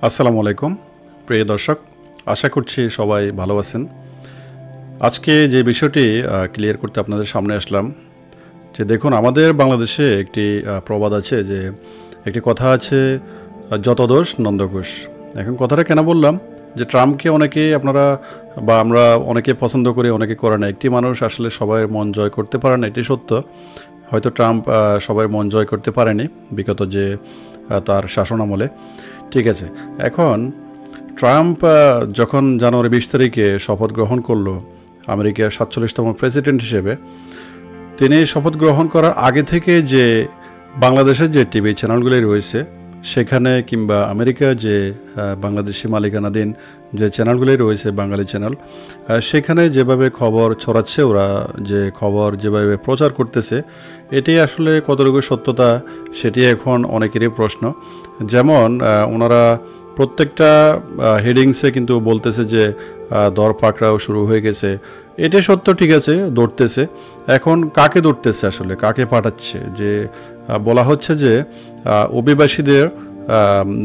আসসালামু আলাইকুম প্রিয় দর্শক, আশা করছি সবাই ভালো আছেন। আজকে যে বিষয়টি ক্লিয়ার করতে আপনাদের সামনে আসলাম যে দেখুন, আমাদের বাংলাদেশে একটি প্রবাদ আছে, যে একটি কথা আছে, যত দোষ নন্দঘোষ। এখন কথাটা কেন বললাম, যে ট্রাম্পকে অনেকে আপনারা বা আমরা অনেকে পছন্দ করি, অনেকে করে না। একটি মানুষ আসলে সবার মন জয় করতে পারে না, এটি সত্য। হয়তো ট্রাম্প সবার মন জয় করতে পারেনি বিগত যে তার শাসনামলে, ঠিক আছে। এখন ট্রাম্প যখন জানুয়ারি 20 তারিখে শপথ গ্রহণ করলো আমেরিকার 47তম প্রেসিডেন্ট হিসেবে, তিনি শপথ গ্রহণ করার আগে থেকে যে বাংলাদেশের যে টিভি চ্যানেলগুলি রয়েছে সেখানে, কিংবা আমেরিকার যে বাংলাদেশি মালিকানাধীন যে চ্যানেলগুলি রয়েছে, বাঙালি চ্যানেল, সেখানে যেভাবে খবর ছড়াচ্ছে, ওরা যে খবর যেভাবে প্রচার করতেছে, এটি আসলে কতটুকু সত্যতা সেটি এখন অনেকেরই প্রশ্ন। যেমন ওনারা প্রত্যেকটা হেডিংসে কিন্তু বলতেছে যে দর পাকড়াও শুরু হয়ে গেছে। এটা সত্য, ঠিক আছে, দৌড়তেছে। এখন কাকে দৌড়তেছে, আসলে কাকে পাঠাচ্ছে? যে বলা হচ্ছে যে অভিবাসীদের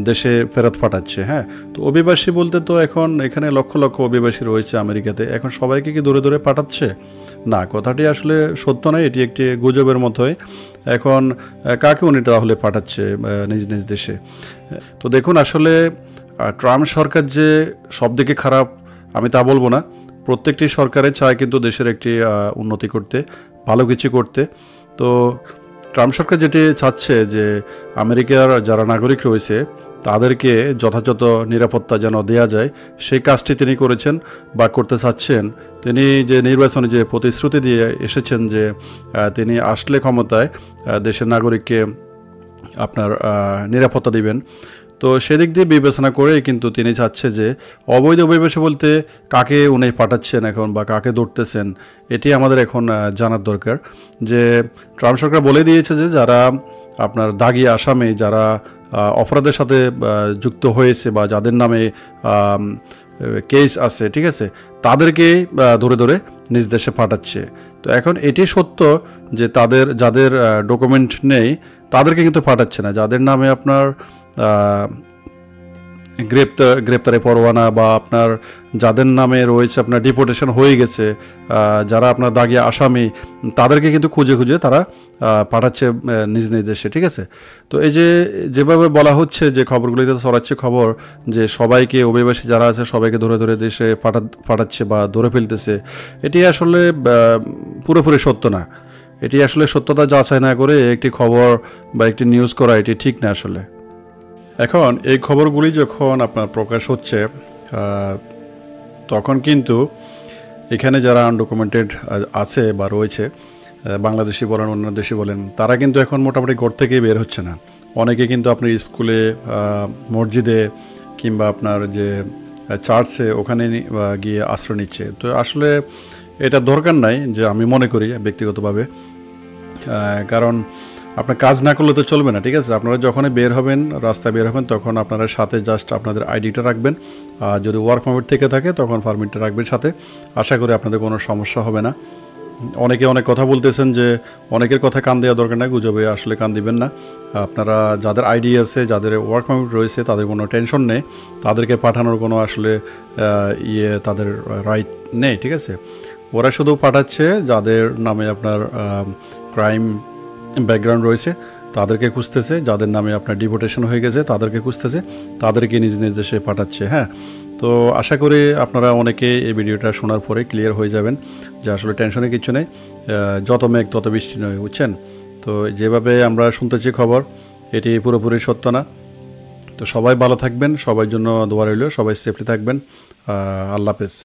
দেশে ফেরত পাঠাচ্ছে। হ্যাঁ, তো অভিবাসী বলতে তো এখন এখানে লক্ষ লক্ষ অভিবাসী রয়েছে আমেরিকাতে, এখন সবাইকে কি দূরে দূরে পাঠাচ্ছে? না, কথাটি আসলে সত্য নয়, এটি একটি গুজবের মতোই। এখন কাকে উনি তাহলে পাঠাচ্ছে নিজ নিজ দেশে? তো দেখুন, আসলে ট্রাম্প সরকার যে সব দিকে খারাপ আমি তা বলবো না। প্রত্যেকটি সরকারে চায় কিন্তু দেশের একটি উন্নতি করতে, ভালো কিছু করতে। তো ট্রাম্প সরকার যেটি চাচ্ছে যে আমেরিকার যারা নাগরিক রয়েছে তাদেরকে যথাযথ নিরাপত্তা যেন দেওয়া যায়, সেই কাজটি তিনি করেছেন বা করতে চাচ্ছেন। তিনি যে নির্বাচনে যে প্রতিশ্রুতি দিয়ে এসেছেন যে তিনি আসলে ক্ষমতায় দেশের নাগরিককে আপনার নিরাপত্তা দিবেন, তো সেদিক দিয়ে বিবেচনা করেই কিন্তু তিনি চাচ্ছে যে অবৈধ অভিবাসী বলতে কাকে উনি পাঠাচ্ছেন এখন বা কাকে ধরতেছেন, এটি আমাদের এখন জানার দরকার। যে ট্রাম্প সরকার বলে দিয়েছে যে যারা আপনার দাগি আসামি, যারা অপরাধের সাথে যুক্ত হয়েছে বা যাদের নামে কেস আছে, ঠিক আছে, তাদেরকেই ধরে ধরে নিজ দেশে পাঠাচ্ছে। তো এখন এটি সত্য যে যাদের ডকুমেন্ট নেই তাদেরকে কিন্তু পাঠাচ্ছে না। যাদের নামে আপনার গ্রেপ্তারি পরোয়ানা বা আপনার যাদের নামে রয়েছে আপনার ডিপোর্টেশন হয়ে গেছে, যারা আপনার দাগি আসামি, তাদেরকে কিন্তু খুঁজে খুঁজে তারা পাঠাচ্ছে নিজ নিজ দেশে, ঠিক আছে। তো এই যে যেভাবে বলা হচ্ছে, যে খবরগুলিতে ছড়াচ্ছে খবর যে সবাইকে, অভিবাসী যারা আছে সবাইকে ধরে ধরে দেশে পাঠাচ্ছে বা ধরে ফেলতেছে, এটি আসলে পুরোপুরি সত্য না। এটি আসলে সত্যতা যাচাই না করে একটি খবর বা একটি নিউজ করা এটি ঠিক না আসলে। এখন এই খবরগুলি যখন আপনার প্রকাশ হচ্ছে, তখন কিন্তু এখানে যারা আনডকুমেন্টেড আছে বা রয়েছে, বাংলাদেশি বলেন অন্য দেশি বলেন, তারা কিন্তু এখন মোটামুটি ঘর থেকেই বের হচ্ছে না। অনেকে কিন্তু আপনার স্কুলে, মসজিদে কিংবা আপনার যে চার্চে ওখানে গিয়ে আশ্রয় নিচ্ছে। তো আসলে এটা দরকার নাই, যে আমি মনে করি ব্যক্তিগতভাবে। কারণ আপনার কাজ না করলে তো চলবে না, ঠিক আছে। আপনারা যখনই বের হবেন, রাস্তায় বের হবেন, তখন আপনারা সাথে জাস্ট আপনাদের আইডিটা রাখবেন। আর যদি ওয়ার্ক পারমিট থেকে থাকে তখন পারমিটটা রাখবেন সাথে। আশা করি আপনাদের কোনো সমস্যা হবে না। অনেকে অনেক কথা বলতেছেন, যে অনেকের কথা কান দেওয়া দরকার নাই, গুজবে আসলে কান দিবেন না। আপনারা যাদের আইডি আছে, যাদের ওয়ার্ক পারমিট রয়েছে, তাদের কোনো টেনশন নেই, তাদেরকে পাঠানোর কোনো আসলে তাদের রাইট নেই, ঠিক আছে। ওরা শুধু পাঠাচ্ছে যাদের নামে আপনার ক্রাইম ব্যাকগ্রাউন্ড রয়েছে তাদেরকে খুঁজতেছে, যাদের নামে আপনার ডিপোর্টেশন হয়ে গেছে তাদেরকে খুঁজতেছে, তাদেরকে নিজ নিজ দেশে পাঠাচ্ছে। হ্যাঁ, তো আশা করি আপনারা অনেকে এই ভিডিওটা শোনার পরে ক্লিয়ার হয়ে যাবেন যে আসলে টেনশনে কিছু নেই, যত মেঘ তত বৃষ্টি নয়, বুঝছেন। তো যেভাবে আমরা শুনতেছি খবর, এটি পুরোপুরি সত্য না। তো সবাই ভালো থাকবেন, সবার জন্য দোয়া রইল, সবাই সেফলি থাকবেন। আল্লাহ হাফেজ।